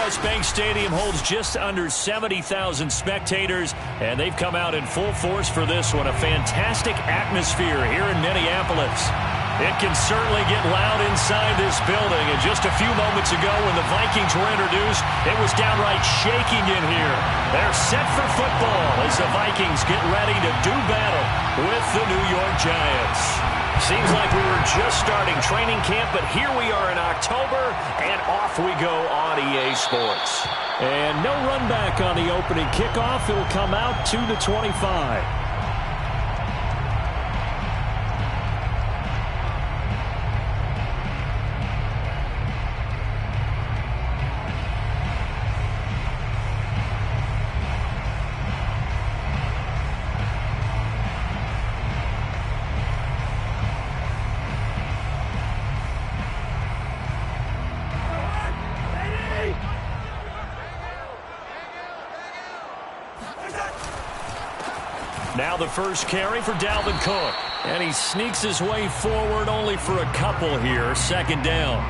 U.S. Bank Stadium holds just under 70,000 spectators, and they've come out in full force for this one. A fantastic atmosphere here in Minneapolis. It can certainly get loud inside this building, and just a few moments ago when the Vikings were introduced, it was downright shaking in here. They're set for football as the Vikings get ready to do battle with the New York Giants. Seems like we were just starting training camp, but here we are in October, and off we go on EA Sports. And no run back on the opening kickoff. It'll come out to the 25. Now the first carry for Dalvin Cook. And he sneaks his way forward only for a couple here. Second down.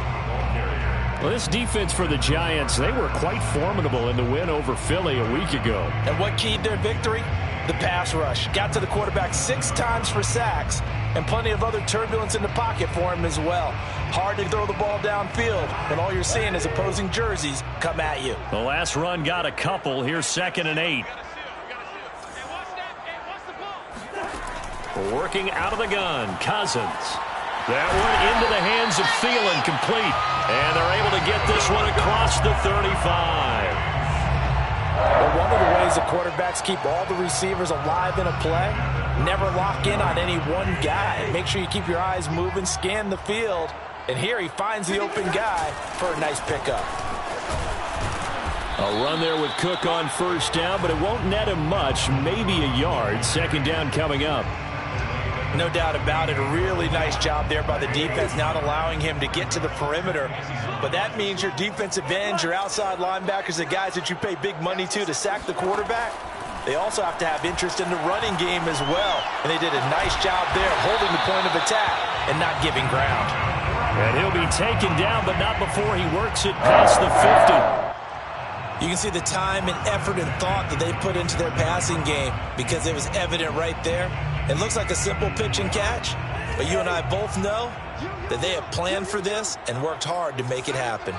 Well, this defense for the Giants, they were quite formidable in the win over Philly a week ago. And what keyed their victory? The pass rush. Got to the quarterback 6 times for sacks, and plenty of other turbulence in the pocket for him as well. Hard to throw the ball downfield when all you're seeing is opposing jerseys come at you. The last run got a couple. Here's 2nd and 8. Working out of the gun, Cousins. That one into the hands of Thielen, complete. And they're able to get this one across the 35. But one of the ways the quarterbacks keep all the receivers alive in a play, never lock in on any one guy. Make sure you keep your eyes moving, scan the field. And here he finds the open guy for a nice pickup. A run there with Cook on first down, but it won't net him much, maybe a yard. Second down coming up. No doubt about it. A really nice job there by the defense, not allowing him to get to the perimeter. But that means your defensive ends, your outside linebackers, the guys that you pay big money to sack the quarterback, they also have to have interest in the running game as well. And they did a nice job there holding the point of attack and not giving ground. And he'll be taken down, but not before he works it past the 50. You can see the time and effort and thought that they put into their passing game because it was evident right there. It looks like a simple pitch and catch, but you and I both know that they have planned for this and worked hard to make it happen.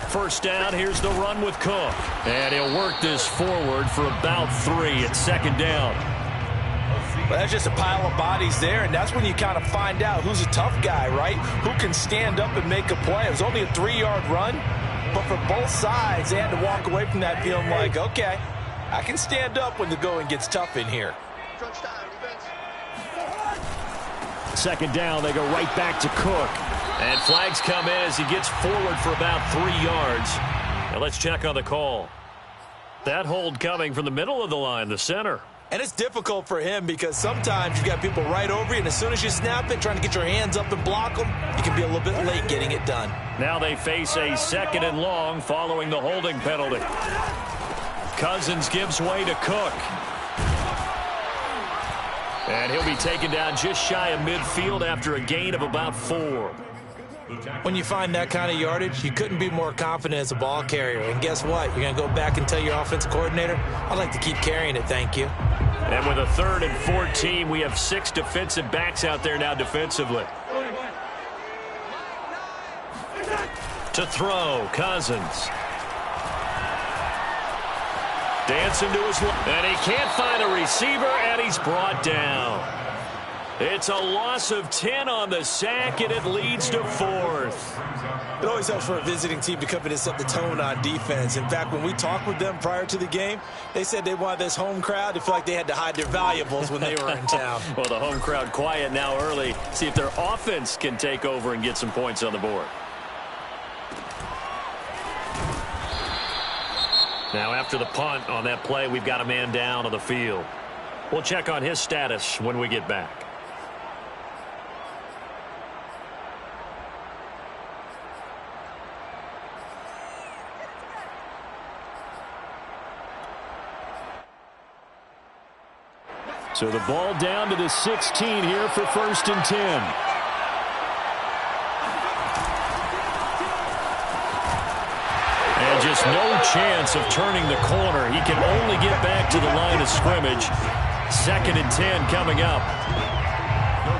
First down, here's the run with Cook. And he'll work this forward for about 3 at second down. Well, that's just a pile of bodies there, and that's when you kind of find out who's a tough guy, right? Who can stand up and make a play. It was only a 3-yard run, but for both sides, they had to walk away from that feeling like, okay, I can stand up when the going gets tough in here. Second down, they go right back to Cook. And flags come in as he gets forward for about 3 yards. Now let's check on the call. That hold coming from the middle of the line, the center. And it's difficult for him because sometimes you've got people right over you, and as soon as you snap it, trying to get your hands up and block them, you can be a little bit late getting it done. Now they face a 2nd and long following the holding penalty. Cousins gives way to Cook. And he'll be taken down just shy of midfield after a gain of about 4. When you find that kind of yardage, you couldn't be more confident as a ball carrier. And guess what? You're going to go back and tell your offensive coordinator, I'd like to keep carrying it, thank you. And with a 3rd and 14, we have 6 defensive backs out there now defensively. To throw, Cousins. Dancing to his left, and he can't find a receiver, and he's brought down. It's a loss of 10 on the sack, and it leads to 4th. It always helps for a visiting team to come in and set the tone on defense. In fact, when we talked with them prior to the game, they said they wanted this home crowd to feel like they had to hide their valuables when they were in town. Well, the home crowd quiet now early. See if their offense can take over and get some points on the board. Now after the punt on that play, we've got a man down on the field. We'll check on his status when we get back. So the ball down to the 16 here for 1st and 10. has no chance of turning the corner. He can only get back to the line of scrimmage. 2nd and 10 coming up.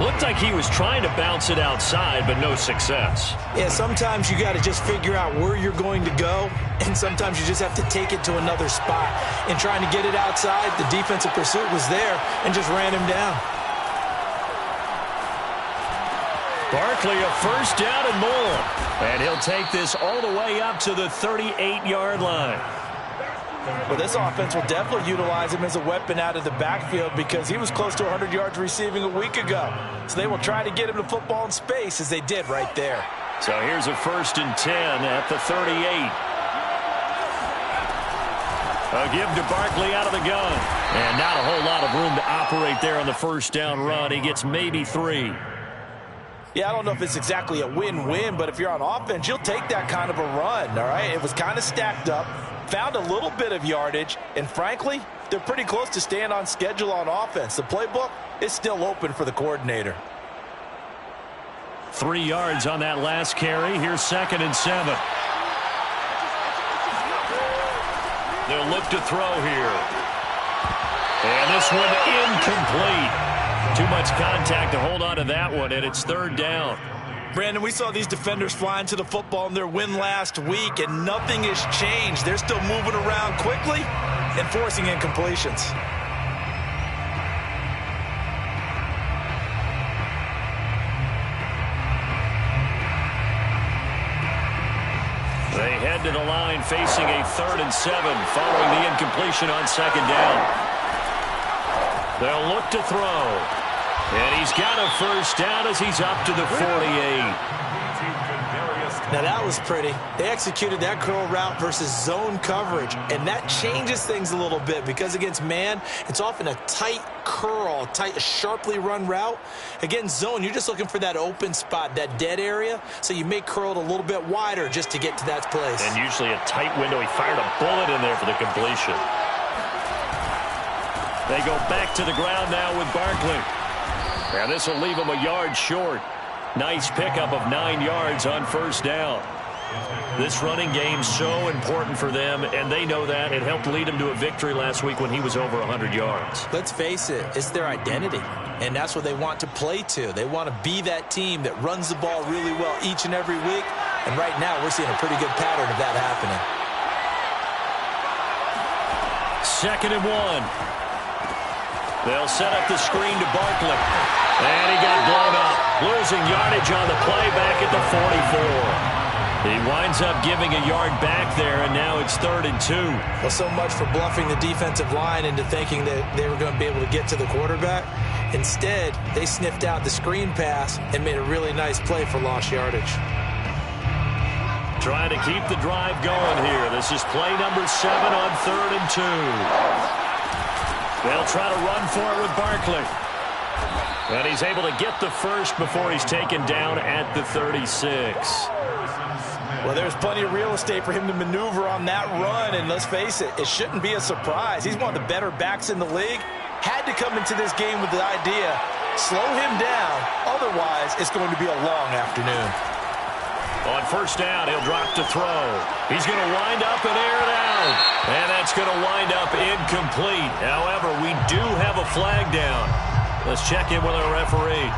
Looked like he was trying to bounce it outside, but no success. Yeah, sometimes you got to just figure out where you're going to go, and sometimes you just have to take it to another spot. And trying to get it outside, the defensive pursuit was there and just ran him down. Barkley, a first down and more. And he'll take this all the way up to the 38-yard line. Well, this offense will definitely utilize him as a weapon out of the backfield because he was close to 100 yards receiving a week ago. So they will try to get him the football in space as they did right there. So here's a 1st and 10 at the 38. A give to Barkley out of the gun. And not a whole lot of room to operate there on the first down run. He gets maybe 3. Yeah, I don't know if it's exactly a win-win, but if you're on offense, you'll take that kind of a run, all right? It was kind of stacked up, found a little bit of yardage, and frankly, they're pretty close to staying on schedule on offense. The playbook is still open for the coordinator. 3 yards on that last carry. Here's 2nd and 7. They'll look to throw here. And this one incomplete. Too much contact to hold on to that one, and it's 3rd down. Brandon, we saw these defenders flying to the football in their win last week, and nothing has changed. They're still moving around quickly and forcing incompletions. They head to the line facing a 3rd and 7 following the incompletion on 2nd down. They'll look to throw. And he's got a first down as he's up to the 48. Now that was pretty. They executed that curl route versus zone coverage, and that changes things a little bit because against man, it's often a tight curl, tight, sharply run route. Against zone, you're just looking for that open spot, that dead area, so you may curl it a little bit wider just to get to that place. And usually a tight window. He fired a bullet in there for the completion. They go back to the ground now with Barkley. And this will leave him a yard short. Nice pickup of 9 yards on first down. This running game's so important for them, and they know that. It helped lead him to a victory last week when he was over 100 yards. Let's face it, it's their identity, and that's what they want to play to. They want to be that team that runs the ball really well each and every week, and right now we're seeing a pretty good pattern of that happening. 2nd and 1. They'll set up the screen to Barkley. And he got blown up. Losing yardage on the play back at the 44. He winds up giving a yard back there, and now it's 3rd and 2. Well, so much for bluffing the defensive line into thinking that they were going to be able to get to the quarterback. Instead, they sniffed out the screen pass and made a really nice play for lost yardage. Trying to keep the drive going here. This is play number 7 on 3rd and 2. They'll try to run for it with Barkley. And he's able to get the first before he's taken down at the 36. Well, there's plenty of real estate for him to maneuver on that run, and let's face it, it shouldn't be a surprise. He's one of the better backs in the league. Had to come into this game with the idea, slow him down, otherwise it's going to be a long afternoon. On first down, he'll drop to throw. He's going to wind up and air it out. And that's going to wind up incomplete. However, we do have a flag down. Let's check in with our referee.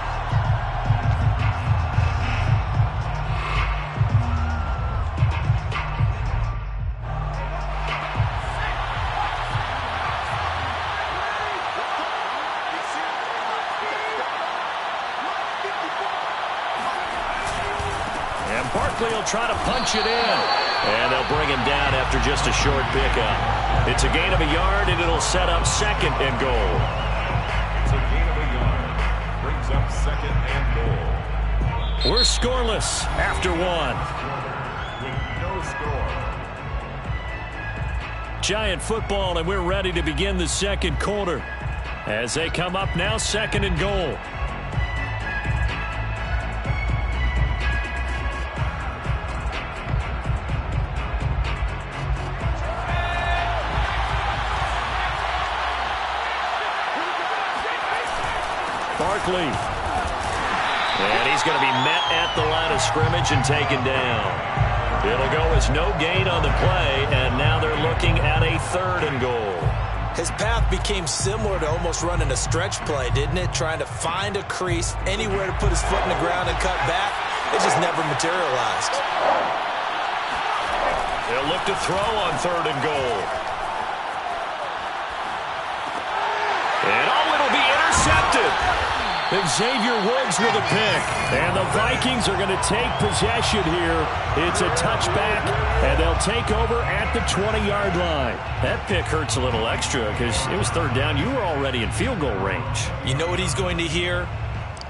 And Barkley will try to punch it in. And they'll bring him down after just a short pickup. It's a gain of a yard, and it'll set up 2nd and goal. It's a gain of a yard. Brings up 2nd and goal. We're scoreless after 1. With no score. Giant football, and we're ready to begin the 2nd quarter. As they come up now, 2nd and goal. Barkley. And he's going to be met at the line of scrimmage and taken down. It'll go as no gain on the play, and now they're looking at a 3rd and goal. His path became similar to almost running a stretch play, didn't it? Trying to find a crease, anywhere to put his foot in the ground and cut back. It just never materialized. They'll look to throw on 3rd and goal. And it'll be intercepted. Xavier Woods with a pick. And the Vikings are going to take possession here. It's a touchback, and they'll take over at the 20-yard line. That pick hurts a little extra because it was 3rd down. You were already in field goal range. You know what he's going to hear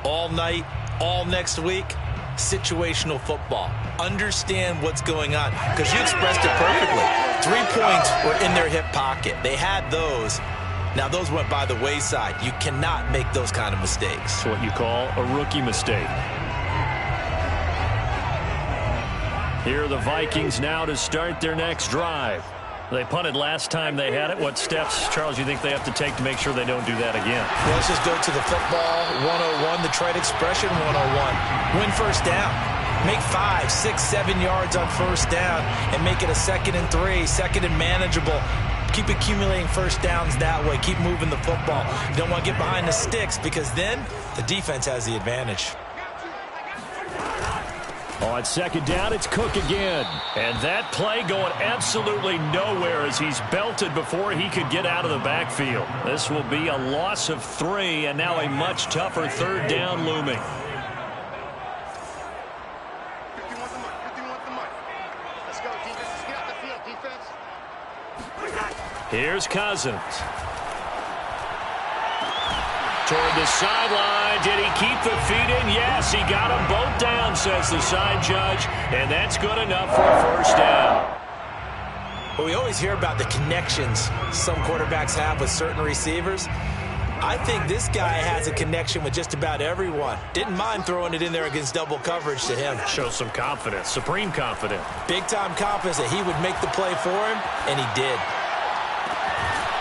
all night, all next week? Situational football. Understand what's going on, because you expressed it perfectly. 3 points were in their hip pocket. They had those. Now, those went by the wayside. You cannot make those kind of mistakes. It's what you call a rookie mistake. Here are the Vikings now to start their next drive. They punted last time they had it. What steps, Charles, you think they have to take to make sure they don't do that again? Well, let's just go to the football 101, the trade expression 101. Win first down. Make 5, 6, 7 yards on first down and make it a 2nd and 3, 2nd and manageable. Keep accumulating first downs that way. Keep moving the football. You don't want to get behind the sticks, because then the defense has the advantage. On 2nd down, it's Cook again. And that play going absolutely nowhere as he's belted before he could get out of the backfield. This will be a loss of 3, and now a much tougher 3rd down looming. Here's Cousins. Toward the sideline. Did he keep the feet in? Yes, he got them both down, says the side judge. And that's good enough for a first down. Well, we always hear about the connections some quarterbacks have with certain receivers. I think this guy has a connection with just about everyone. Didn't mind throwing it in there against double coverage to him. Shows some confidence, supreme confidence. Big-time confidence that he would make the play for him, and he did.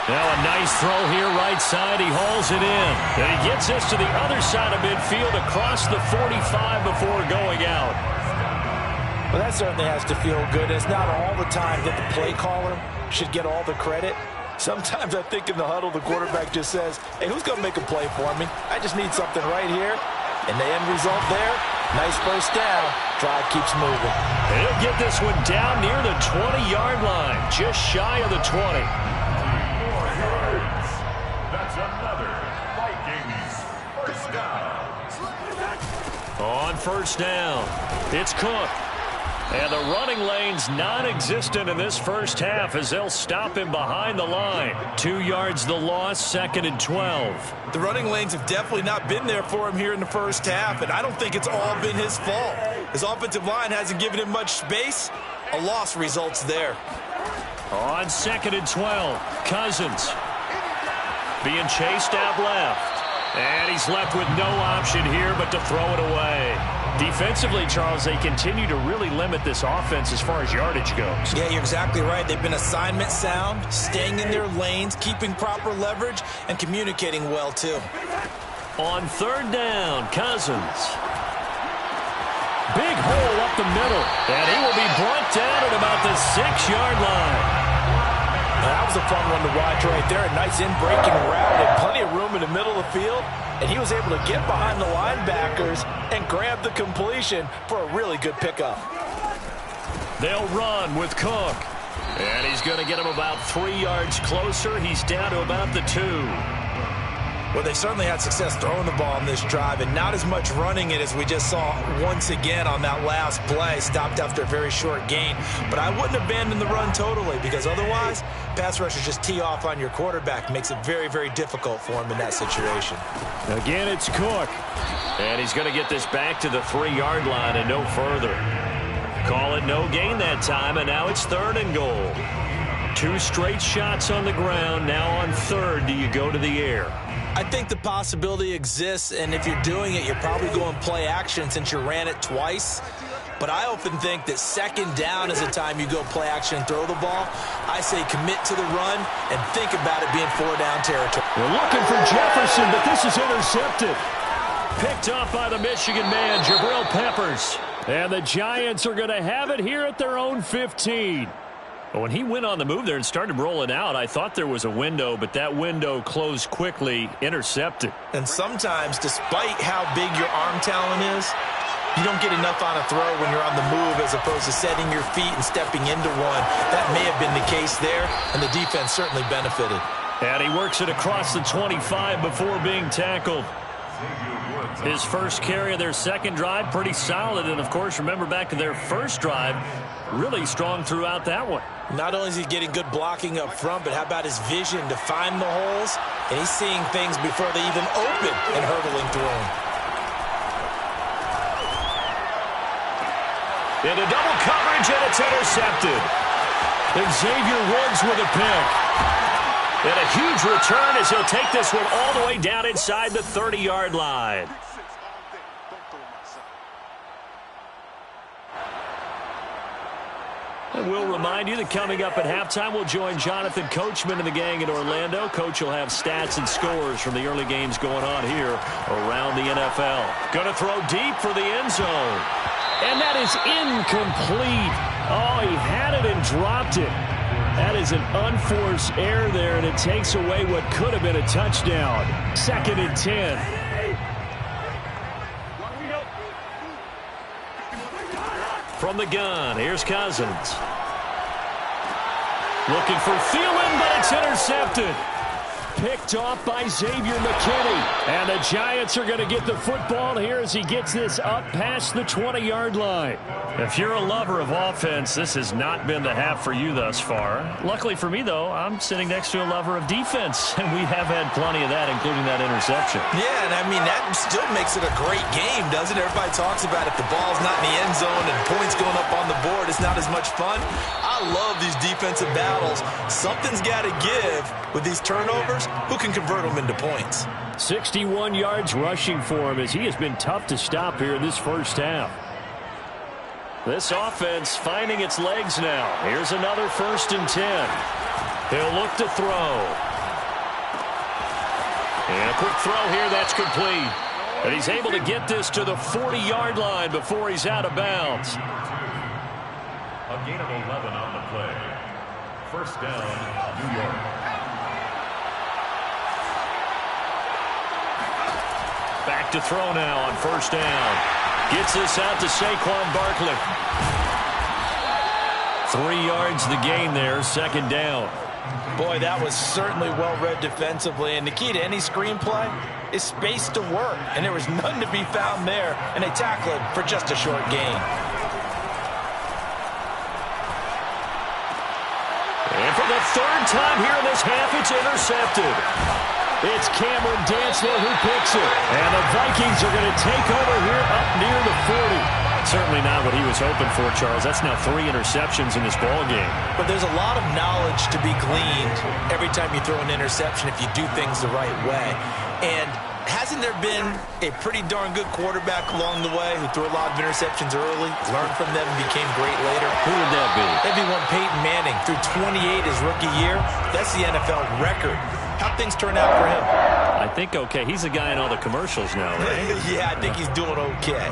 Now a nice throw here, right side. He hauls it in. And he gets this to the other side of midfield across the 45 before going out. Well, that certainly has to feel good. It's not all the time that the play caller should get all the credit. Sometimes I think in the huddle, the quarterback just says, hey, who's going to make a play for me? I just need something right here. And the end result there, nice first down. Drive keeps moving. And he'll get this one down near the 20-yard line, just shy of the 20. That's another Vikings first down. On first down, it's Cook. And the running lane's non-existent in this first half as they'll stop him behind the line. 2 yards the loss, 2nd and 12. The running lanes have definitely not been there for him here in the first half, and I don't think it's all been his fault. His offensive line hasn't given him much space. A loss results there. On 2nd and 12, Cousins being chased out left. And he's left with no option here but to throw it away. Defensively, Charles, they continue to really limit this offense as far as yardage goes. Yeah, you're exactly right. They've been assignment sound, staying in their lanes, keeping proper leverage, and communicating well, too. On 3rd down, Cousins. Big hole up the middle, and he will be brought down at about the 6-yard line. That was a fun one to watch right there. A nice in-breaking route. Had plenty of room in the middle of the field, and he was able to get behind the linebackers and grab the completion for a really good pickup. They'll run with Cook. And he's going to get him about 3 yards closer. He's down to about the 2. Well, they certainly had success throwing the ball in this drive, and not as much running it as we just saw once again on that last play. Stopped after a very short gain. But I wouldn't abandon the run totally, because otherwise, pass rushers just tee off on your quarterback. Makes it very, very difficult for him in that situation. Again, it's Cook. And he's going to get this back to the 3-yard line and no further. Call it no gain that time, and now it's 3rd and goal. 2 straight shots on the ground. Now on 3rd, do you go to the air? I think the possibility exists, and if you're doing it, you're probably going play action since you ran it twice. But I often think that 2nd down is the time you go play action and throw the ball. I say commit to the run and think about it being 4-down territory. We're looking for Jefferson, but this is intercepted. Picked off by the Michigan man, Jabril Peppers. And the Giants are going to have it here at their own 15. But when he went on the move there and started rolling out, I thought there was a window, but that window closed quickly, intercepted. And sometimes, despite how big your arm talent is, you don't get enough on a throw when you're on the move as opposed to setting your feet and stepping into one. That may have been the case there, and the defense certainly benefited. And he works it across the 25 before being tackled. His first carry of their second drive, pretty solid. And, of course, remember back to their first drive, really strong throughout that one. Not only is he getting good blocking up front, but how about his vision to find the holes? And he's seeing things before they even open and hurdling through them. Into double coverage, and it's intercepted. And Xavier Woods with a pick. And a huge return as he'll take this one all the way down inside the 30-yard line. And we'll remind you that coming up at halftime, we'll join Jonathan Coachman and the gang in Orlando. Coach will have stats and scores from the early games going on here around the NFL. Going to throw deep for the end zone. And that is incomplete. Oh, he had it and dropped it. That is an unforced error there, and it takes away what could have been a touchdown. 2nd and 10. From the gun, here's Cousins. Looking for Thielen, but it's intercepted. Picked off by Xavier McKinney. And the Giants are going to get the football here as he gets this up past the 20-yard line. If you're a lover of offense, this has not been the half for you thus far. Luckily for me, though, I'm sitting next to a lover of defense, and we have had plenty of that, including that interception. Yeah, and I mean, that still makes it a great game, doesn't it? Everybody talks about if the ball's not in the end zone and points going up on the board, it's not as much fun. I love these defensive battles. Something's got to give with these turnovers. Who can convert them into points? 61 yards rushing for him as he has been tough to stop here in this first half. This offense finding its legs now. Here's another 1st and 10. He'll look to throw. And a quick throw here, that's complete. And he's able to get this to the 40-yard line before he's out of bounds. A gain of 11 on the play. 1st down, New York. Back to throw now on 1st down. Gets this out to Saquon Barkley. 3 yards the gain there, 2nd down. Boy, that was certainly well-read defensively. And the key to any screenplay is space to work. And there was none to be found there. And they tackle it for just a short gain. And for the 3rd time here in this half, it's intercepted. It's Cameron Dantzler who picks it. And the Vikings are going to take over here up near the 40. Certainly not what he was hoping for, Charles. That's now 3 interceptions in this ballgame. But there's a lot of knowledge to be gleaned every time you throw an interception if you do things the right way. And hasn't there been a pretty darn good quarterback along the way who threw a lot of interceptions early, learned from them, and became great later? Who would that be? That'd be one Peyton Manning. Threw 28 his rookie year. That's the NFL record. How'd things turn out for him? I think okay. He's the guy in all the commercials now, right? Yeah, I think he's doing okay.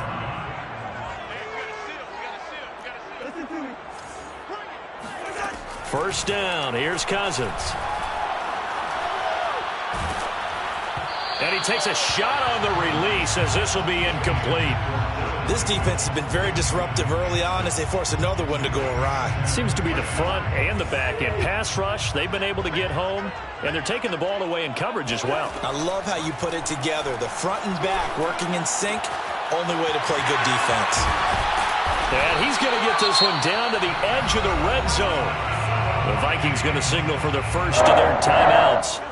First down. Here's Cousins. And he takes a shot on the release as this will be incomplete. This defense has been very disruptive early on as they force another one to go awry. Seems to be the front and the back end. Pass rush, they've been able to get home, and they're taking the ball away in coverage as well. I love how you put it together. The front and back working in sync, only way to play good defense. And he's going to get this one down to the edge of the red zone. The Vikings going to signal for the first of their timeouts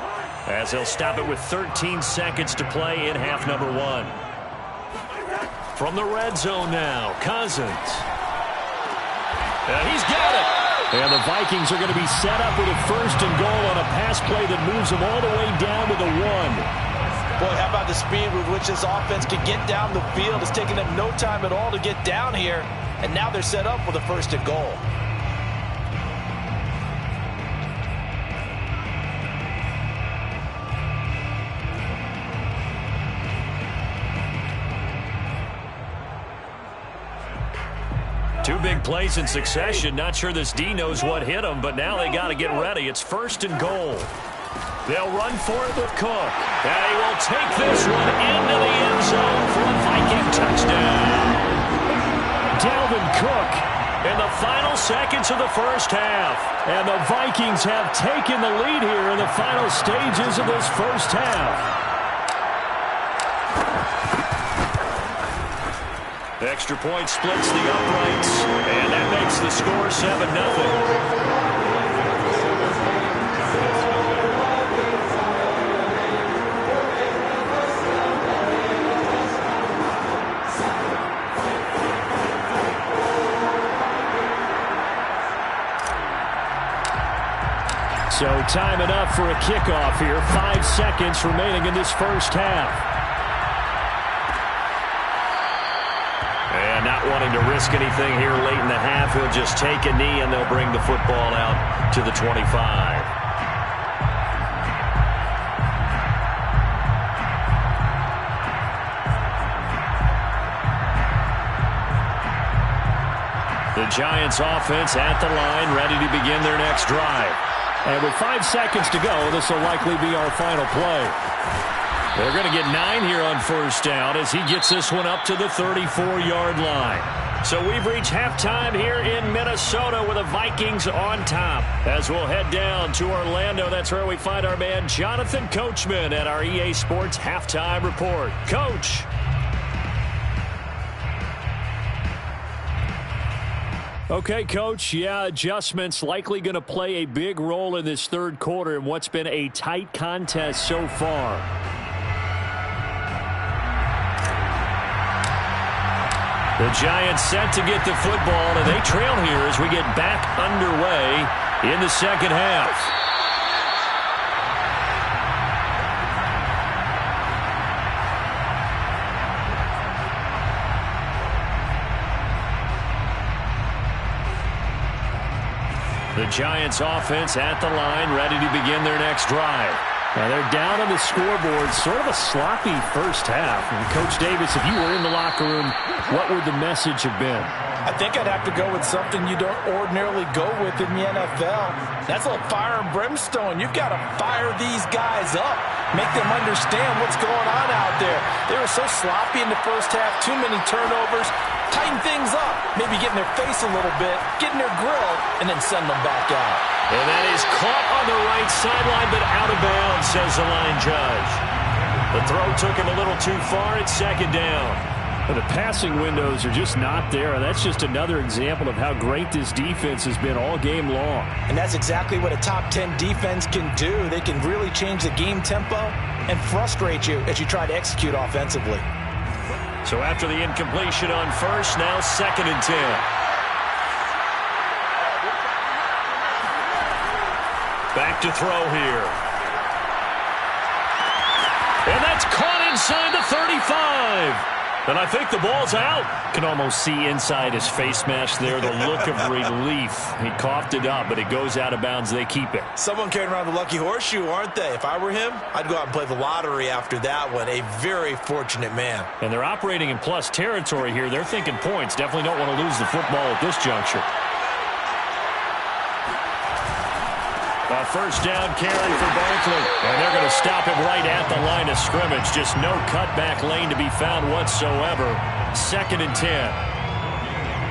as they'll stop it with 13 seconds to play in half number 1. From the red zone now, Cousins. And he's got it. And the Vikings are going to be set up with a 1st and goal on a pass play that moves them all the way down to the 1. Boy, how about the speed with which this offense can get down the field? It's taken them no time at all to get down here. And now they're set up with a 1st and goal. Two big plays in succession. Not sure this D knows what hit him, but now they got to get ready. It's 1st and goal. They'll run for it with Cook. And he will take this one into the end zone for a Viking touchdown. Dalvin Cook in the final seconds of the first half. And the Vikings have taken the lead here in the final stages of this first half. Extra point splits the uprights, and that makes the score 7-0. So time enough for a kickoff here. 5 seconds remaining in this first half. And not wanting to risk anything here late in the half, he'll just take a knee and they'll bring the football out to the 25. The Giants offense at the line, ready to begin their next drive. And with 5 seconds to go, this will likely be our final play. They're going to get 9 here on first down as he gets this one up to the 34-yard line. So we've reached halftime here in Minnesota with the Vikings on top. As we'll head down to Orlando, that's where we find our man Jonathan Coachman at our EA Sports Halftime Report. Coach. Okay, Coach, yeah, adjustments likely going to play a big role in this third quarter in what's been a tight contest so far. The Giants set to get the football, and they trail here as we get back underway in the second half. The Giants offense at the line, ready to begin their next drive. Now they're down on the scoreboard, sort of a sloppy first half. And Coach Davis, if you were in the locker room, what would the message have been? I think I'd have to go with something you don't ordinarily go with in the NFL. That's a fire and brimstone. You've got to fire these guys up, make them understand what's going on out there. They were so sloppy in the first half, too many turnovers. Tighten things up, maybe get in their face a little bit, get in their grill, and then send them back out. And that is caught on the right sideline, but out of bounds, says the line judge. The throw took him a little too far. It's second down. The passing windows are just not there, and that's just another example of how great this defense has been all game long. And that's exactly what a top 10 defense can do. They can really change the game tempo and frustrate you as you try to execute offensively. So after the incompletion on first, now 2nd and 10. Back to throw here. And that's caught inside the 35. And I think the ball's out. Can almost see inside his face mask there, the look of relief. He coughed it up, but it goes out of bounds. They keep it. Someone carrying around the lucky horseshoe, aren't they? If I were him, I'd go out and play the lottery after that one. A very fortunate man. And they're operating in plus territory here. They're thinking points. Definitely don't want to lose the football at this juncture. A first down carry for Barkley. And they're going to stop him right at the line of scrimmage. Just no cutback lane to be found whatsoever. 2nd and 10.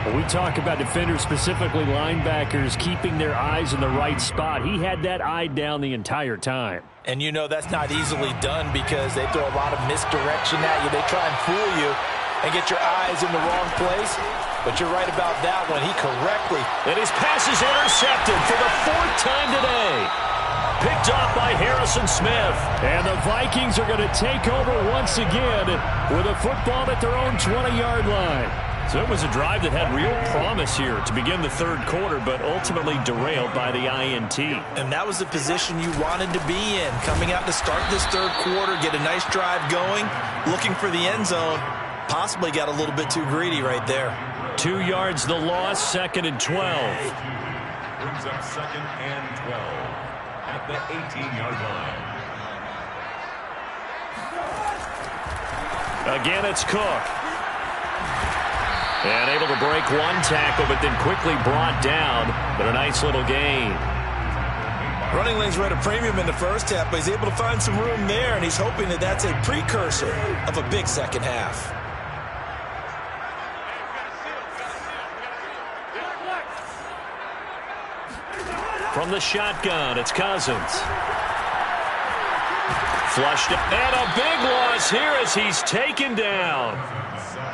Well, we talk about defenders, specifically linebackers, keeping their eyes in the right spot. He had that eye down the entire time. And you know that's not easily done because they throw a lot of misdirection at you. They try and fool you and get your eyes in the wrong place. But you're right about that one. He correctly. And his pass is intercepted for the 4th time today. Picked off by Harrison Smith. And the Vikings are going to take over once again with a football at their own 20-yard line. So it was a drive that had real promise here to begin the third quarter, but ultimately derailed by the INT. And that was the position you wanted to be in. Coming out to start this third quarter, get a nice drive going, looking for the end zone. Possibly got a little bit too greedy right there. 2 yards the loss, 2nd and 12. Brings up 2nd and 12 at the 18-yard line. Again, it's Cook. And able to break one tackle, but then quickly brought down. But a nice little gain. Running lanes were at a premium in the first half, but he's able to find some room there, and he's hoping that that's a precursor of a big second half. From the shotgun, it's Cousins. Flushed, and a big loss here as he's taken down.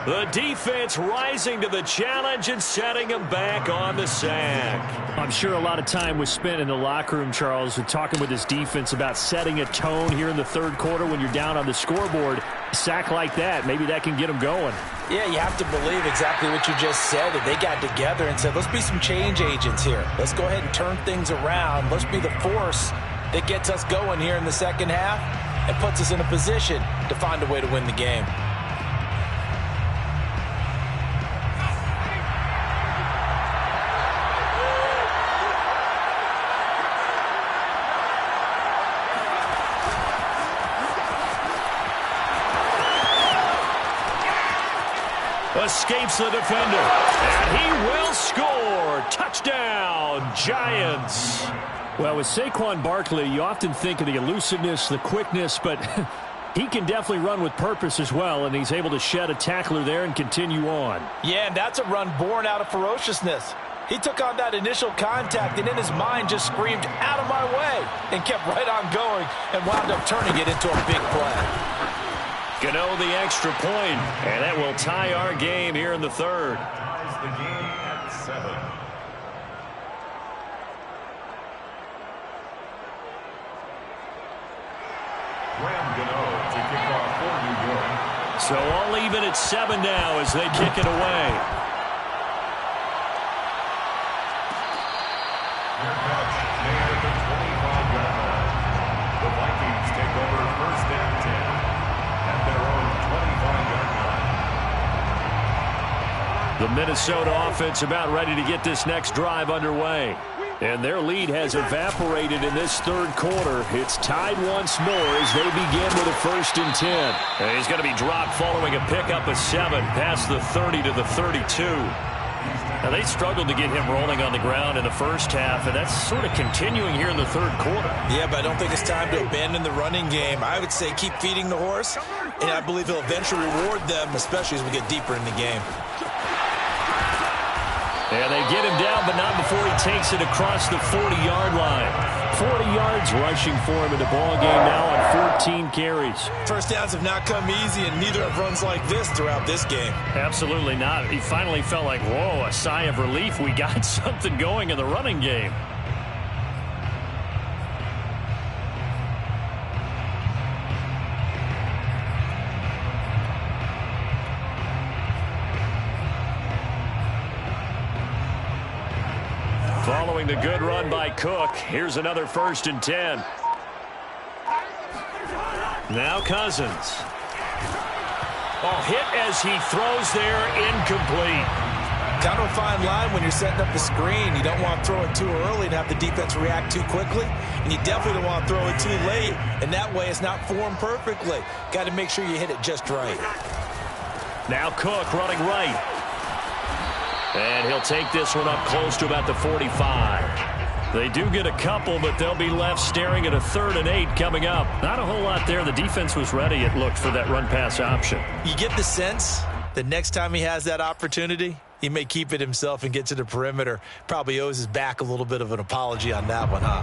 The defense rising to the challenge and setting him back on the sack. I'm sure a lot of time was spent in the locker room, Charles, with talking with his defense about setting a tone here in the third quarter when you're down on the scoreboard. A sack like that, maybe that can get him going. Yeah, you have to believe exactly what you just said, that they got together and said, let's be some change agents here. Let's go ahead and turn things around. Let's be the force that gets us going here in the second half and puts us in a position to find a way to win the game. Escapes the defender, and he will score. Touchdown, Giants. Well, with Saquon Barkley, you often think of the elusiveness, the quickness, but he can definitely run with purpose as well, and he's able to shed a tackler there and continue on. Yeah, and that's a run born out of ferociousness. He took on that initial contact, and in his mind just screamed, out of my way, and kept right on going and wound up turning it into a big play. Gano the extra point, and that will tie our game here in the third. Ties the game at 7. Graham Gano to kick off for New York. So all even at 7 now as they kick it away. Their catch made at the 25-yard line. The Vikings take over first and 10. At their own 25-yard line. The Minnesota offense about ready to get this next drive underway. And their lead has evaporated in this third quarter. It's tied once more as they begin with a 1st and 10. And he's going to be dropped following a pickup of 7 past the 30 to the 32. Now, they struggled to get him rolling on the ground in the first half, and that's sort of continuing here in the third quarter. Yeah, but I don't think it's time to abandon the running game. I would say keep feeding the horse, and I believe he'll eventually reward them, especially as we get deeper in the game. And they get him down, but not before he takes it across the 40-yard line. 40 yards rushing for him in the ballgame now on 14 carries. First downs have not come easy, and neither have runs like this throughout this game. Absolutely not. He finally felt like, whoa, a sigh of relief. We got something going in the running game. Following the good run by Cook, here's another 1st and 10. Now Cousins. Oh, hit as he throws there, incomplete. Kind of a fine line when you're setting up the screen. You don't want to throw it too early and have the defense react too quickly, and you definitely don't want to throw it too late, and that way it's not formed perfectly. Got to make sure you hit it just right. Now Cook running right. And he'll take this one up close to about the 45. They do get a couple, but they'll be left staring at a 3rd and 8 coming up. Not a whole lot there. The defense was ready, it looked, for that run-pass option. You get the sense that next time he has that opportunity, he may keep it himself and get to the perimeter. Probably owes his back a little bit of an apology on that one, huh?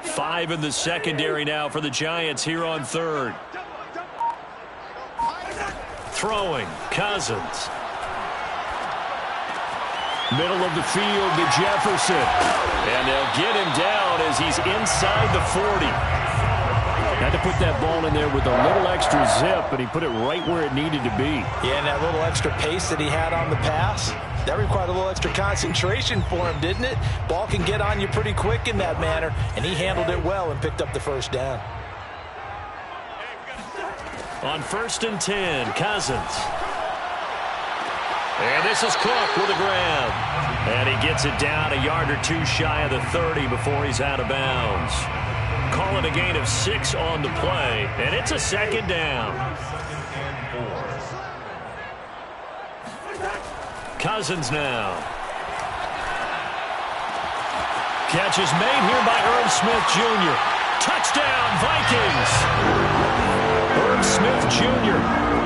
5 in the secondary now for the Giants here on 3rd. Throwing, Cousins. Middle of the field to Jefferson. And they'll get him down as he's inside the 40. Had to put that ball in there with a little extra zip, but he put it right where it needed to be. Yeah, and that little extra pace that he had on the pass, that required a little extra concentration for him, didn't it? Ball can get on you pretty quick in that manner, and he handled it well and picked up the 1st down. On 1st and 10, Cousins. And this is Cook with a grab. And he gets it down a yard or two shy of the 30 before he's out of bounds. Call it a gain of 6 on the play, and it's a second down. Cousins now. Catch is made here by Irv Smith Jr. Touchdown, Vikings! Irv Smith Jr.,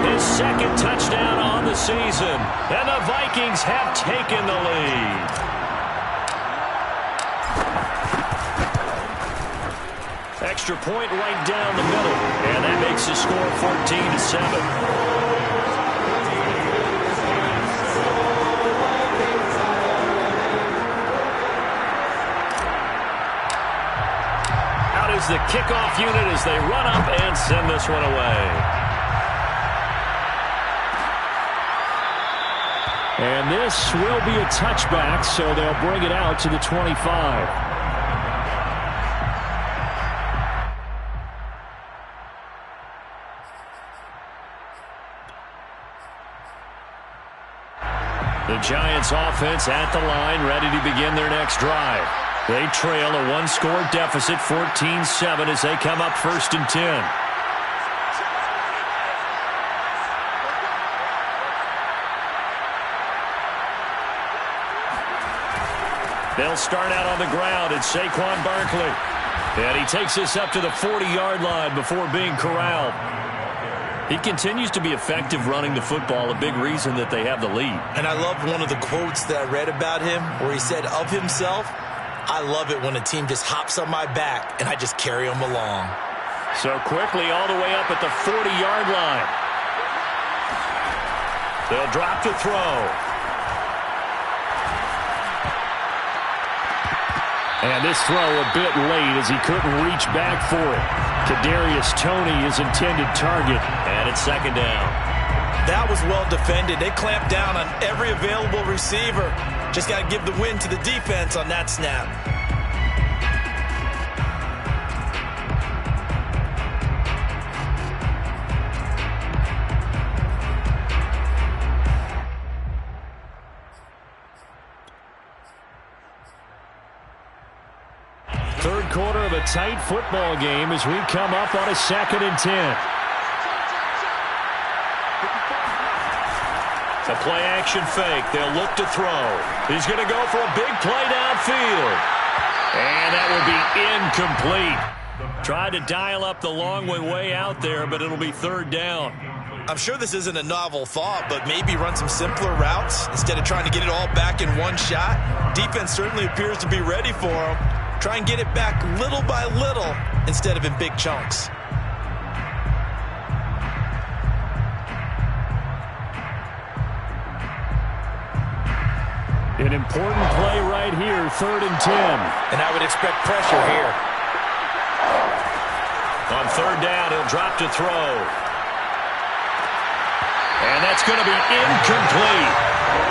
his second touchdown on the season. And the Vikings have taken the lead. Extra point right down the middle. And that makes the score 14-7. Is the kickoff unit as they run up and send this one away. And this will be a touchback, so they'll bring it out to the 25. The Giants offense at the line, ready to begin their next drive. They trail a one-score deficit, 14-7, as they come up 1st and 10. They'll start out on the ground. It's Saquon Barkley. And he takes this up to the 40-yard line before being corralled. He continues to be effective running the football, a big reason that they have the lead. And I loved one of the quotes that I read about him where he said of himself, I love it when a team just hops on my back and I just carry them along. So quickly all the way up at the 40-yard line. They'll drop to throw. And this throw a bit late as he couldn't reach back for it. Kadarius Toney, his intended target. And it's second down. That was well defended. They clamped down on every available receiver. Just got to give the win to the defense on that snap. Third quarter of a tight football game as we come up on a 2nd and 10. A play-action fake. They'll look to throw. He's going to go for a big play downfield. And that will be incomplete. Tried to dial up the long way out there, but it'll be 3rd down. I'm sure this isn't a novel thought, but maybe run some simpler routes instead of trying to get it all back in one shot. Defense certainly appears to be ready for him. Try and get it back little by little instead of in big chunks. An important play right here, 3rd and 10. And I would expect pressure here. On 3rd down, he'll drop to throw. And that's going to be incomplete.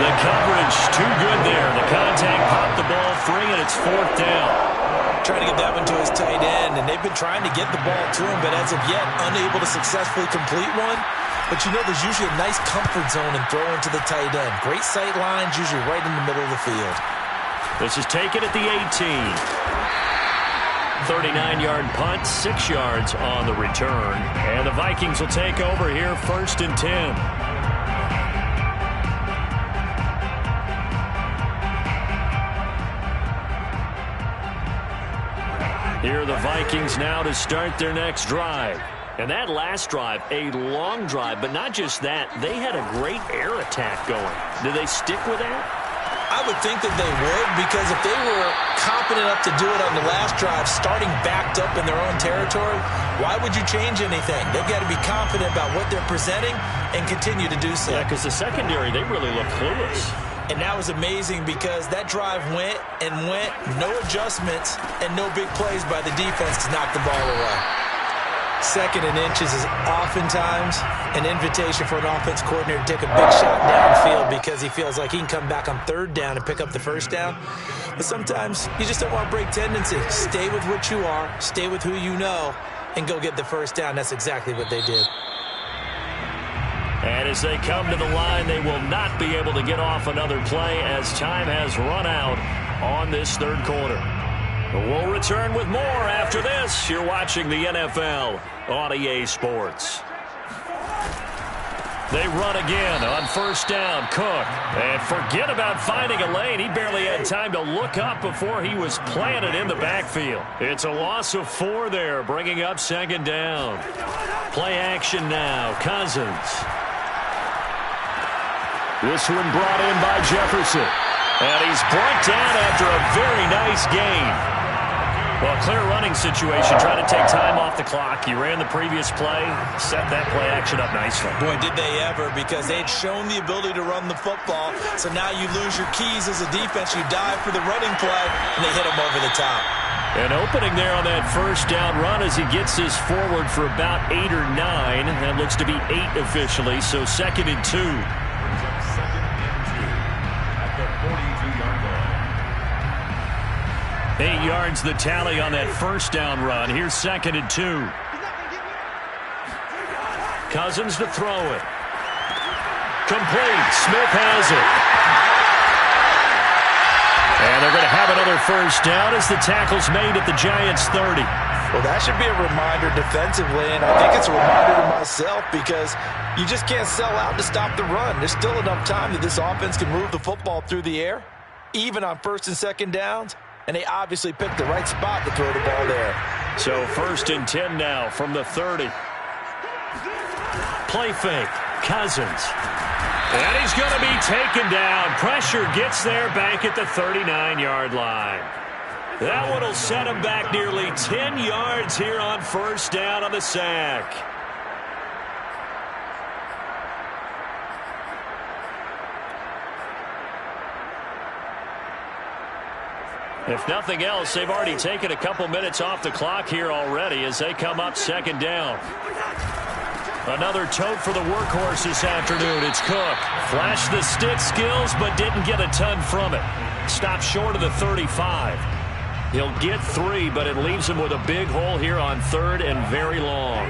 The coverage too good there. The contact popped the ball free, and it's 4th down. Trying to get that one to his tight end, and they've been trying to get the ball to him, but as of yet, unable to successfully complete one. But you know there's usually a nice comfort zone in throwing to the tight end. Great sight lines, usually right in the middle of the field. This is taken at the 18. 39-yard punt, 6 yards on the return. And the Vikings will take over here 1st and 10. Here are the Vikings now to start their next drive. And that last drive, a long drive, but not just that. They had a great air attack going. Do they stick with that? I would think that they would, because if they were confident enough to do it on the last drive, starting backed up in their own territory, why would you change anything? They've got to be confident about what they're presenting and continue to do so. Yeah, because the secondary, they really look clueless. And that was amazing because that drive went and went, no adjustments and no big plays by the defense to knock the ball away. 2nd and inches is oftentimes an invitation for an offense coordinator to take a big shot downfield because he feels like he can come back on 3rd down and pick up the 1st down. But sometimes you just don't want to break tendency. Stay with what you are, stay with who you know, and go get the 1st down. That's exactly what they did. And as they come to the line, they will not be able to get off another play as time has run out on this third quarter. We'll return with more after this. You're watching the NFL on EA Sports. They run again on first down. Cook. And forget about finding a lane. He barely had time to look up before he was planted in the backfield. It's a loss of 4 there, bringing up second down. Play action now. Cousins. This one brought in by Jefferson. And he's brought down after a very nice gain. Well, clear running situation, trying to take time off the clock. He ran the previous play, set that play action up nicely. Boy, did they ever, because they'd shown the ability to run the football. So now you lose your keys as a defense. You dive for the running play, and they hit him over the top. An opening there on that first down run as he gets this forward for about 8 or 9. That looks to be 8 officially, so 2nd and 2. Second and 2 at the 42-yard line. 8 yards the tally on that first down run. Here's 2nd and 2. Cousins to throw it. Complete. Smith has it. And they're going to have another first down as the tackle's made at the Giants' 30. Well, that should be a reminder defensively, and I think it's a reminder to myself because you just can't sell out to stop the run. There's still enough time that this offense can move the football through the air, even on first and second downs. And they obviously picked the right spot to throw the ball there. So 1st and 10 now from the 30. Play fake. Cousins. And he's going to be taken down. Pressure gets there back at the 39-yard line. That one will set him back nearly 10 yards here on first down on the sack. If nothing else, they've already taken a couple minutes off the clock here already as they come up 2nd down. Another tote for the workhorse this afternoon. It's Cook. Flashed the stick skills, but didn't get a ton from it. Stopped short of the 35. He'll get 3, but it leaves him with a big hole here on 3rd and very long.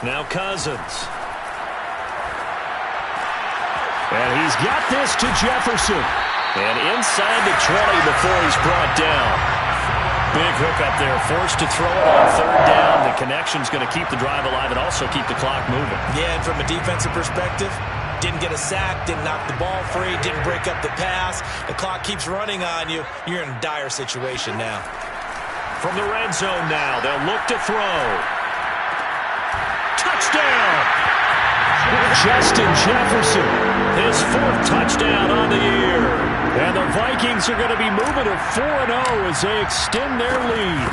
Now Cousins. And he's got this to Jefferson. And inside the 20 before he's brought down. Big hook up there. Forced to throw it on 3rd down. The connection's going to keep the drive alive and also keep the clock moving. Yeah, and from a defensive perspective, didn't get a sack, didn't knock the ball free, didn't break up the pass. The clock keeps running on you. You're in a dire situation now. From the red zone now, they'll look to throw. Touchdown! Justin Jefferson, his 4th touchdown on the year. And the Vikings are going to be moving to 4-0 as they extend their lead.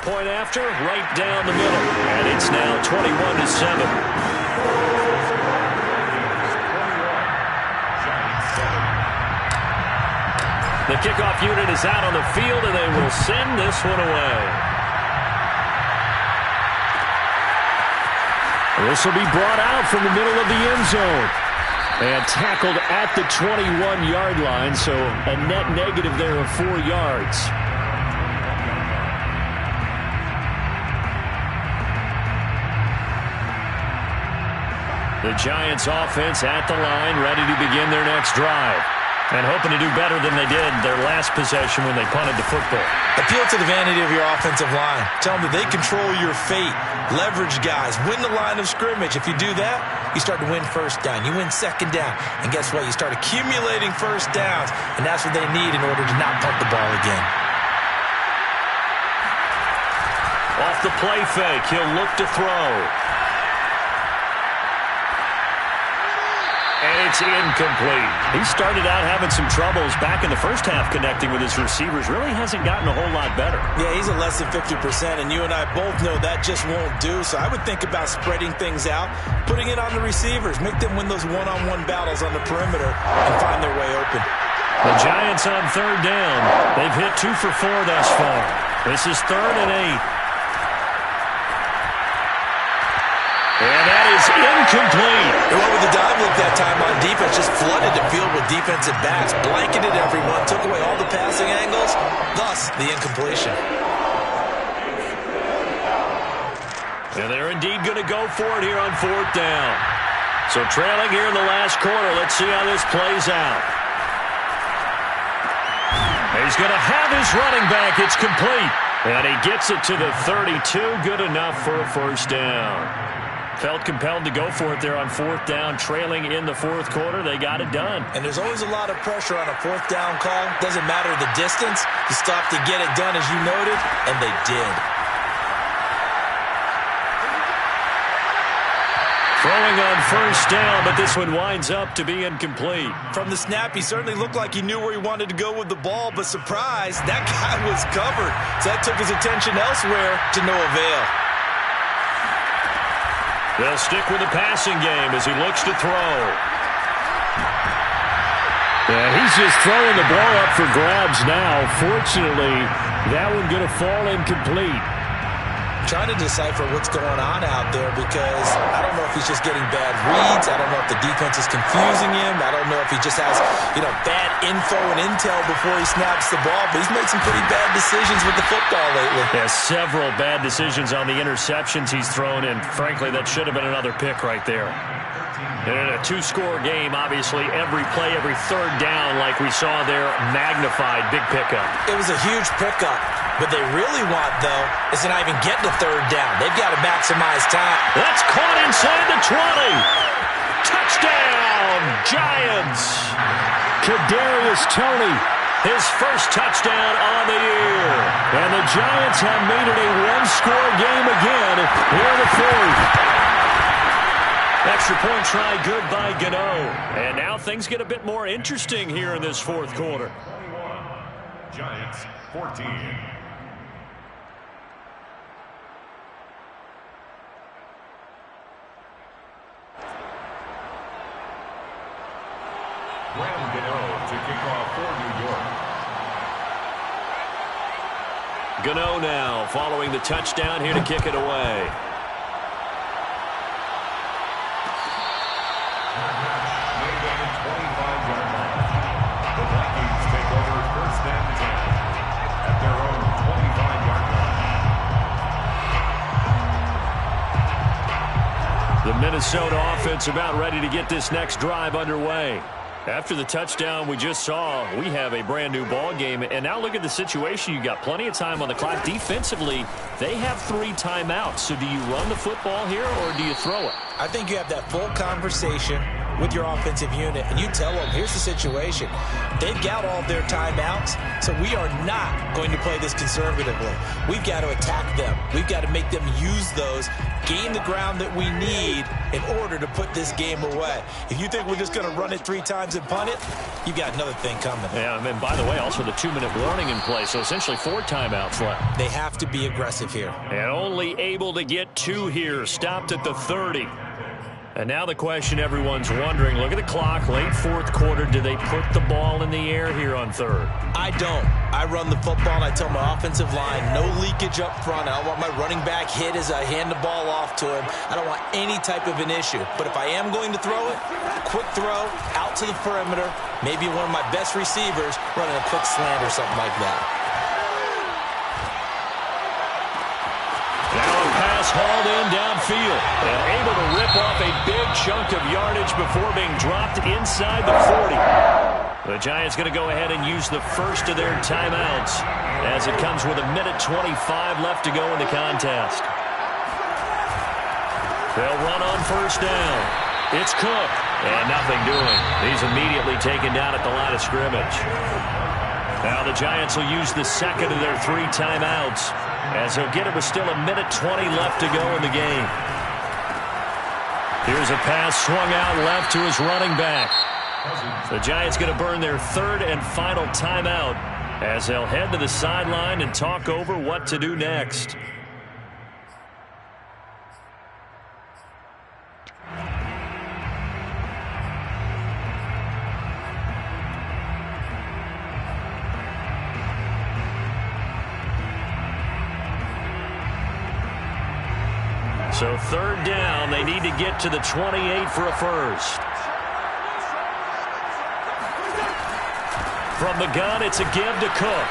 Point after, right down the middle. And it's now 21-7. The kickoff unit is out on the field, and they will send this one away. This will be brought out from the middle of the end zone. And tackled at the 21-yard line, so a net negative there of 4 yards. The Giants offense at the line, ready to begin their next drive. And hoping to do better than they did their last possession when they punted the football. Appeal to the vanity of your offensive line. Tell them that they control your fate. Leverage guys. Win the line of scrimmage. If you do that, you start to win first down. You win second down. And guess what? You start accumulating first downs. And that's what they need in order to not punt the ball again. Off the play fake, he'll look to throw. And it's incomplete. He started out having some troubles back in the first half connecting with his receivers. Really hasn't gotten a whole lot better. Yeah, he's at less than 50%, and you and I both know that just won't do. So I would think about spreading things out, putting it on the receivers, make them win those one-on-one battles on the perimeter and find their way open. The Giants on 3rd down. They've hit 2 for 4 thus far. This is 3rd and 8. And that is incomplete. They went with the dive look that time on defense, just flooded the field with defensive backs, blanketed everyone, took away all the passing angles, thus the incompletion. And they're indeed going to go for it here on 4th down. So trailing here in the last quarter. Let's see how this plays out. He's going to have his running back. It's complete. And he gets it to the 32. Good enough for a first down. Felt compelled to go for it there on 4th down. Trailing in the 4th quarter. They got it done. And there's always a lot of pressure on a 4th down call. Doesn't matter the distance. You stop to get it done, as you noted, and they did. Throwing on first down, but this one winds up to be incomplete. From the snap, he certainly looked like he knew where he wanted to go with the ball, but surprise, that guy was covered. So that took his attention elsewhere to no avail. They'll stick with the passing game as he looks to throw. Yeah, he's just throwing the ball up for grabs now. Fortunately, that one going to fall incomplete. Trying to decipher what's going on out there because I don't know if he's just getting bad reads. I don't know if the defense is confusing him. I don't know if he just has, bad info and intel before he snaps the ball. But he's made some pretty bad decisions with the football lately. Yeah, several bad decisions on the interceptions he's thrown, and frankly, that should have been another pick right there. And in a 2-score game, obviously, every play, every 3rd down, like we saw there, magnified, big pickup. It was a huge pickup. What they really want, though, is to not even get to 3rd down. They've got to maximize time. That's caught inside the 20. Touchdown, Giants. Kadarius Toney, his first touchdown on the year. And the Giants have made it a 1-score game again here in the 4th. Extra point try good by Gano. And now things get a bit more interesting here in this 4th quarter. 21, Giants 14. Graham Gano to kick off for New York. Gano now following the touchdown here to kick it away. The Vikings take over 1st and 10 at their own 25-yard line. The Minnesota offense about ready to get this next drive underway. After the touchdown we just saw, we have a brand new ball game. And now look at the situation. You got plenty of time on the clock. Defensively, they have 3 timeouts. So do you run the football here or do you throw it? I think you have that full conversation with your offensive unit, and you tell them, here's the situation. They've got all their timeouts, so we are not going to play this conservatively. We've got to attack them. We've got to make them use those, gain the ground that we need in order to put this game away. If you think we're just going to run it 3 times and punt it, you've got another thing coming. Yeah, and by the way, also the 2-minute warning in play, so essentially 4 timeouts left. They have to be aggressive here. And only able to get 2 here, stopped at the 30. And now the question everyone's wondering, look at the clock, late 4th quarter, do they put the ball in the air here on 3rd? I don't. I run the football, and I tell my offensive line, no leakage up front. I don't want my running back hit as I hand the ball off to him. I don't want any type of an issue. But if I am going to throw it, quick throw, out to the perimeter, maybe one of my best receivers running a quick slant or something like that. Now a pass hauled in downfield and able to rip off a big chunk of yardage before being dropped inside the 40. The Giants going to go ahead and use the first of their timeouts as it comes with 1:25 left to go in the contest. They'll run on first down. It's Cook, and nothing doing. He's immediately taken down at the line of scrimmage. Now the Giants will use the second of their 3 timeouts as he'll get it with still 1:20 left to go in the game. Here's a pass swung out left to his running back. The Giants going to burn their 3rd and final timeout as they'll head to the sideline and talk over what to do next. So third down, they need to get to the 28 for a first. From the gun, it's a give to Cook.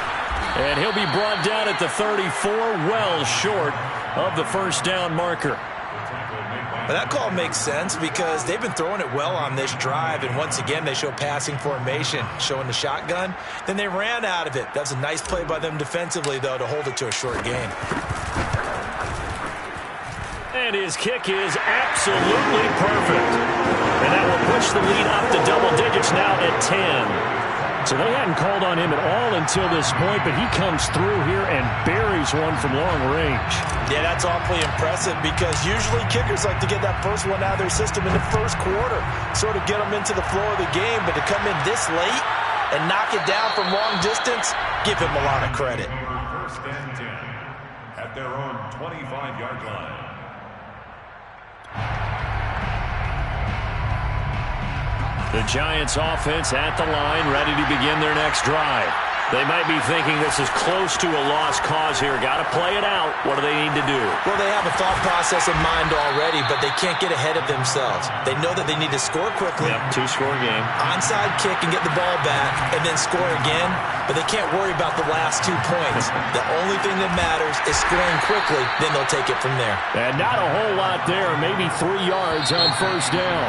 And he'll be brought down at the 34, well short of the first down marker. But that call makes sense because they've been throwing it well on this drive, and once again they show passing formation, showing the shotgun. Then they ran out of it. That's a nice play by them defensively, though, to hold it to a short gain. And his kick is absolutely perfect. And that will push the lead up to double digits now at 10. So they hadn't called on him at all until this point, but he comes through here and buries one from long range. Yeah, that's awfully impressive because usually kickers like to get that first one out of their system in the first quarter, sort of get them into the flow of the game, but to come in this late and knock it down from long distance, give him a lot of credit. First and 10 at their own 25-yard line. The Giants offense at the line, ready to begin their next drive. They might be thinking this is close to a lost cause here. Got to play it out. What do they need to do? Well, they have a thought process in mind already, but they can't get ahead of themselves. They know that they need to score quickly. Yep, two-score game. Onside kick and get the ball back and then score again, but they can't worry about the last 2 points. The only thing that matters is scoring quickly, then they'll take it from there. And not a whole lot there, maybe 3 yards on first down.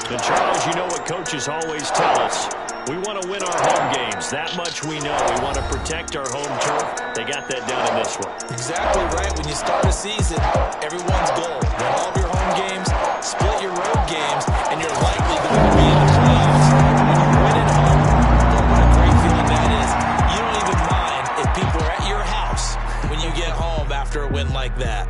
And Charles, you know what coaches always tell us. We want to win our home games. That much we know. We want to protect our home turf. They got that done in this one. Exactly right. When you start a season, everyone's goal. Win all of your home games, split your road games, and you're likely going to be in the playoffs. When you win at home, oh, what a great feeling that is. You don't even mind if people are at your house when you get home after a win like that.